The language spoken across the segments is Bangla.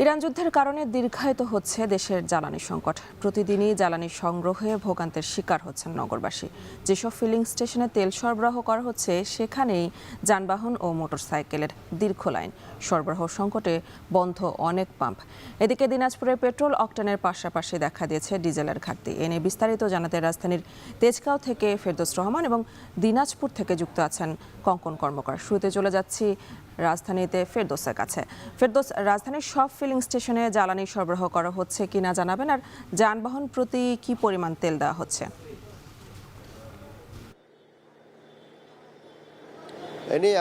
ইরান যুদ্ধের কারণে দীর্ঘায়িত হচ্ছে দেশের জ্বালানি সংকট। প্রতিদিনই জ্বালানি সংগ্রহে ভোগান্তির শিকার হচ্ছেন নগরবাসী। যেসব ফিলিং স্টেশনে তেল সরবরাহ করা হচ্ছে সেখানেই যানবাহন ও মোটরসাইকেলের দীর্ঘ লাইন। সরবরাহ সংকটে বন্ধ অনেক পাম্প। এদিকে দিনাজপুরে পেট্রোল অকটেনের পাশাপাশি দেখা দিয়েছে ডিজেলের ঘাটতি। এ নিয়ে বিস্তারিত জানাতে রাজধানীর তেজগাঁও থেকে ফেরদৌস রহমান এবং দিনাজপুর থেকে যুক্ত আছেন কঙ্কন কর্মকার। শুরুতে চলে যাচ্ছি রাজধানীতে ফেরদৌসের কাছে। ফেরদৌস, রাজধানীর সব ফিলিং স্টেশনে জ্বালানি সরবরাহ করা হচ্ছে কিনা জানাবেন, আর যানবাহন প্রতি কি পরিমাণ তেল দেওয়া হচ্ছে?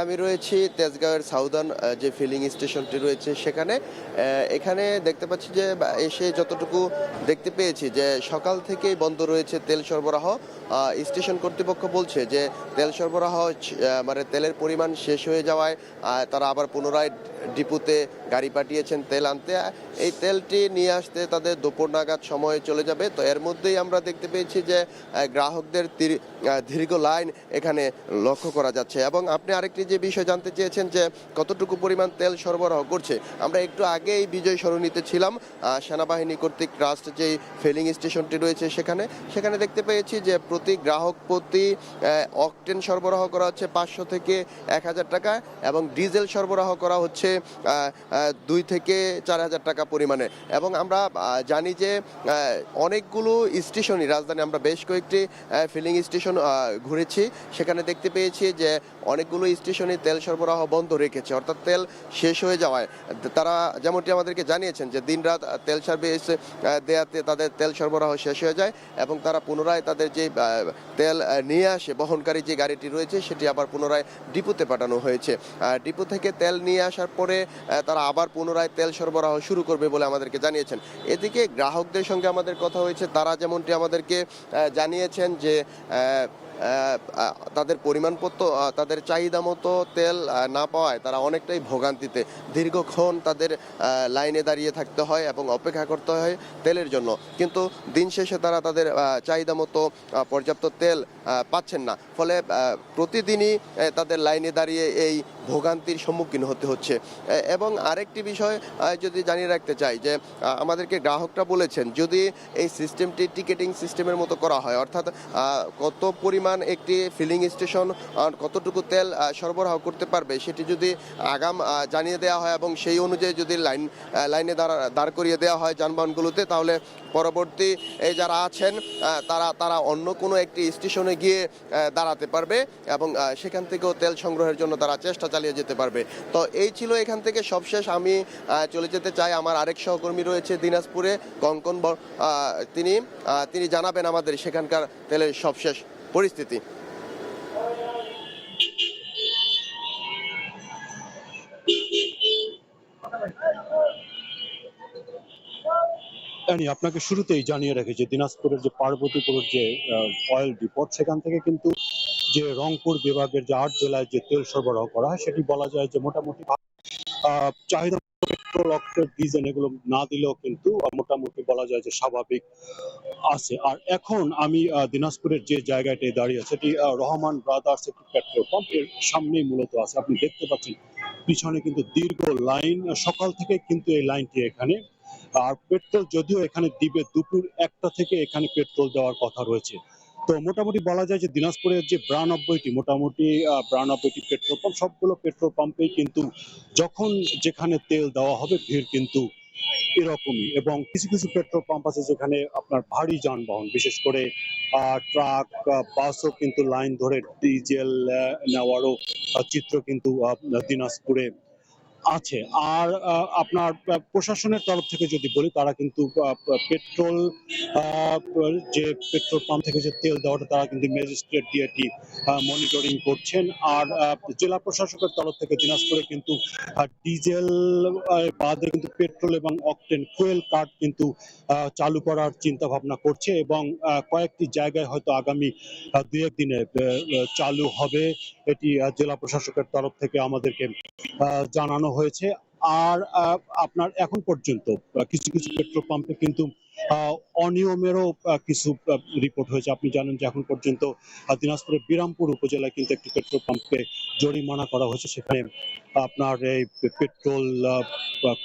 আমি রয়েছি তেজগাঁওয়ের সাউদার্ন যে ফিলিং স্টেশনটি রয়েছে সেখানে। এখানে দেখতে পাচ্ছি যে এসে যতটুকু দেখতে পেয়েছি যে সকাল থেকেই বন্ধ রয়েছে তেল সরবরাহ। স্টেশন কর্তৃপক্ষ বলছে যে তেল সরবরাহ মানে তেলের পরিমাণ শেষ হয়ে যাওয়ায় তারা আবার পুনরায় ডিপুতে গাড়ি পাঠিয়েছেন তেল আনতে। এই তেলটি নিয়ে আসতে তাদের দুপুর নাগাদ সময় চলে যাবে। তো এর মধ্যেই আমরা দেখতে পেয়েছি যে গ্রাহকদের দীর্ঘ লাইন এখানে লক্ষ্য করা যাচ্ছে। এবং আপনি আরেকটি যে বিষয় জানতে চেয়েছেন যে কতটুকু পরিমাণ তেল সরবরাহ করছে, আমরা একটু আগেই বিজয় সরণিতে ছিলাম। সেনাবাহিনী কর্তৃক ট্রাস্ট যেই ফিলিং স্টেশনটি রয়েছে সেখানে দেখতে পেয়েছি যে প্রতি গ্রাহক প্রতি অকটেন সরবরাহ করা হচ্ছে 500 থেকে 1000 টাকা এবং ডিজেল সরবরাহ করা হচ্ছে 2 থেকে 4000 টাকা পরিমাণে। এবং আমরা জানি যে অনেকগুলো স্টেশনই রাজধানী, আমরা বেশ কয়েকটি ফিলিং স্টেশন ঘুরেছি, সেখানে দেখতে পেয়েছি যে অনেকগুলো স্টেশনে তেল সরবরাহ বন্ধ রেখেছে, অর্থাৎ তেল শেষ হয়ে যাওয়ায় তারা যেমনটি আমাদেরকে জানিয়েছেন যে দিনরাত তেল সার্ভিস দেওয়াতে তাদের তেল সরবরাহ শেষ হয়ে যায় এবং তারা পুনরায় তাদের যে তেল নিয়ে আসে বহনকারী যে গাড়িটি রয়েছে সেটি আবার পুনরায় ডিপুতে পাঠানো হয়েছে। ডিপু থেকে তেল নিয়ে আসার পরে তারা আবার পুনরায় তেল সরবরাহ শুরু করবে বলে আমাদেরকে জানিয়েছেন। এদিকে গ্রাহকদের সঙ্গে আমাদের কথা হয়েছে, তারা যেমনটি আমাদেরকে জানিয়েছেন যে তাদের পরিমাণপত্র তাদের চাহিদা মতো তেল না পাওয়ায় তারা অনেকটাই ভোগান্তিতে, দীর্ঘক্ষণ তাদের লাইনে দাঁড়িয়ে থাকতে হয় এবং অপেক্ষা করতে হয় তেলের জন্য। কিন্তু দিন শেষে তারা তাদের চাহিদা মতো পর্যাপ্ত তেল পাচ্ছেন না, ফলে প্রতিদিনই তাদের লাইনে দাঁড়িয়ে এই ভোগান্তির সম্মুখীন হতে হচ্ছে। এবং আরেকটি বিষয় যদি জানিয়ে রাখতে চাই যে আমাদেরকে গ্রাহকরা বলেছেন যদি এই সিস্টেমটি টিকেটিং সিস্টেমের মতো করা হয়, অর্থাৎ কত পরিমাণ একটি ফিলিং স্টেশন কতটুকু তেল সরবরাহ করতে পারবে সেটি যদি আগাম জানিয়ে দেওয়া হয় এবং সেই অনুযায়ী যদি লাইনে দাঁড় করিয়ে দেওয়া হয় যানবাহনগুলোতে, তাহলে পরবর্তী এই যারা আছেন তারা অন্য কোনো একটি স্টেশনে গিয়ে দাঁড়াতে পারবে এবং সেখান থেকেও তেল সংগ্রহের জন্য তারা চেষ্টা চালিয়ে যেতে পারবে। তো এই ছিল এখান থেকে সবশেষ। আমি চলে যেতে চাই, আমার আরেক সহকর্মী রয়েছে দিনাজপুরে, কঙ্কন, তিনি জানাবেন আমাদের সেখানকার তেলের সবশেষ পরিস্থিতি। আপনাকে শুরুতেই জানিয়ে রাখি যে দিনাজপুরের যে পার্বতীপুরের যে অয়েল ডিপোট, সেখান থেকে কিন্তু যে রংপুর বিভাগের যে 8 জেলায় যে তেল সরবরাহ করা হয় সেটি বলা যায় যে মোটামুটি চাহিদা পেট্রোল, অক্টেন, ডিজেল এগুলো না দিলেও কিন্তু মোটামুটি বলা যায় যে স্বাভাবিক আছে। আর এখন আমি দিনাজপুরের যে জায়গাটায় দাঁড়িয়ে আছে, সেটি রহমান ব্রাদার্স একটি পেট্রোল পাম্প, এর সামনেই মূলত আছে। আপনি দেখতে পাচ্ছেন পিছনে কিন্তু দীর্ঘ লাইন, সকাল থেকে কিন্তু এই লাইনটি এখানে। আর পেট্রোল যদিও এখানে দিবে দুপুর 1টা থেকে এখানে পেট্রোল দেওয়ার কথা রয়েছে। তো মোটামুটি বলা যায় যে দিনাজপুরের যে 92টি মোটামুটি 92টি পেট্রোল পাম্প, সবগুলো পেট্রোল পাম্পেই কিন্তু যখন যেখানে তেল দেওয়া হবে ভিড় কিন্তু এরকমই। এবং কিছু কিছু পেট্রোল পাম্প আছে যেখানে আপনার ভারী যানবাহন, বিশেষ করে ট্রাক, বাসও কিন্তু লাইন ধরে ডিজেল নেওয়ারও চিত্র কিন্তু দিনাজপুরে আছে। আর আপনার প্রশাসনের তরফ থেকে যদি বলি, তারা কিন্তু পেট্রোল যে পেট্রোল পাম্প থেকে যে তেল দেওয়াটা তারা কিন্তু ম্যাজিস্ট্রেট দিয়ে এটি মনিটরিং করছেন। আর জেলা প্রশাসকের তরফ থেকে দিনাজপুরে কিন্তু ডিজেল বাদে কিন্তু পেট্রোল এবং অকটেন ফুয়েল কার্ড কিন্তু চালু করার চিন্তা ভাবনা করছে এবং কয়েকটি জায়গায় হয়তো আগামী 2-1 দিনে চালু হবে। এটি জেলা প্রশাসকের তরফ থেকে আমাদেরকে জানানো হয়েছে। আর আপনার এখন পর্যন্ত কিছু কিছু পেট্রোল পাম্পে কিন্তু অনিয়মেরও কিছু রিপোর্ট হয়েছে। আপনি জানেন যে এখন পর্যন্ত দিনাজপুরের বিরামপুর উপজেলায় কিন্তু একটি পেট্রোল পাম্পকে জরিমানা করা হয়েছে। সেখানে আপনার এই পেট্রোল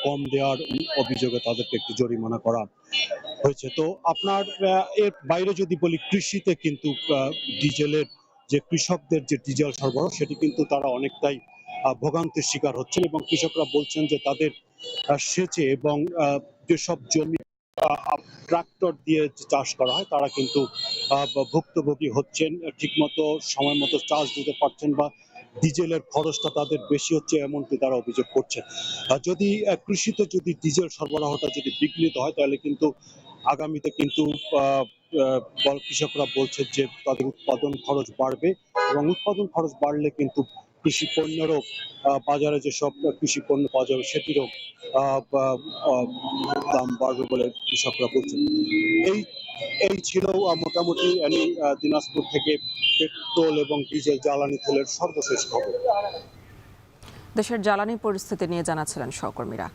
কম দেওয়ার অভিযোগে তাদেরকে একটি জরিমানা করা হয়েছে। তো আপনার এর বাইরে যদি বলি, কৃষিতে কিন্তু ডিজেলের যে কৃষকদের যে ডিজেল সরবরাহ সেটি কিন্তু তারা অনেকটাই ভোগান্তির শিকার হচ্ছেন, এবং কৃষকরা বলছেন যে তাদের সেচে এবং যেসব জমি ট্রাক্টর দিয়ে চাষ করা হয় তারা কিন্তু ভুক্তভোগী হচ্ছেন, ঠিকমতো সময় মতো চার্জ দিতে পারছেন বা ডিজেলের খরচটা তাদের বেশি হচ্ছে, এমনটি তারা অভিযোগ করছে। যদি কৃষিতে যদি ডিজেল সরবরাহটা যদি বিঘ্নিত হয় তাহলে কিন্তু আগামীতে কিন্তু কৃষকরা বলছে যে তাদের উৎপাদন খরচ বাড়বে, এবং উৎপাদন খরচ বাড়লে কিন্তু কৃষি পণ্যেরও বাজারে যেসব কৃষি পণ্য পাওয়া যাবে সেটিরও দাম বাড়বে বলে কৃষকরা বলছেন। এই এই ছিল মোটামুটি দিনাজপুর থেকে পেট্রোল এবং ডিজেল জ্বালানি তেলের সর্বশেষ খবর। দেশের জ্বালানি পরিস্থিতি নিয়ে জানাচ্ছিলেন সহকর্মীরা।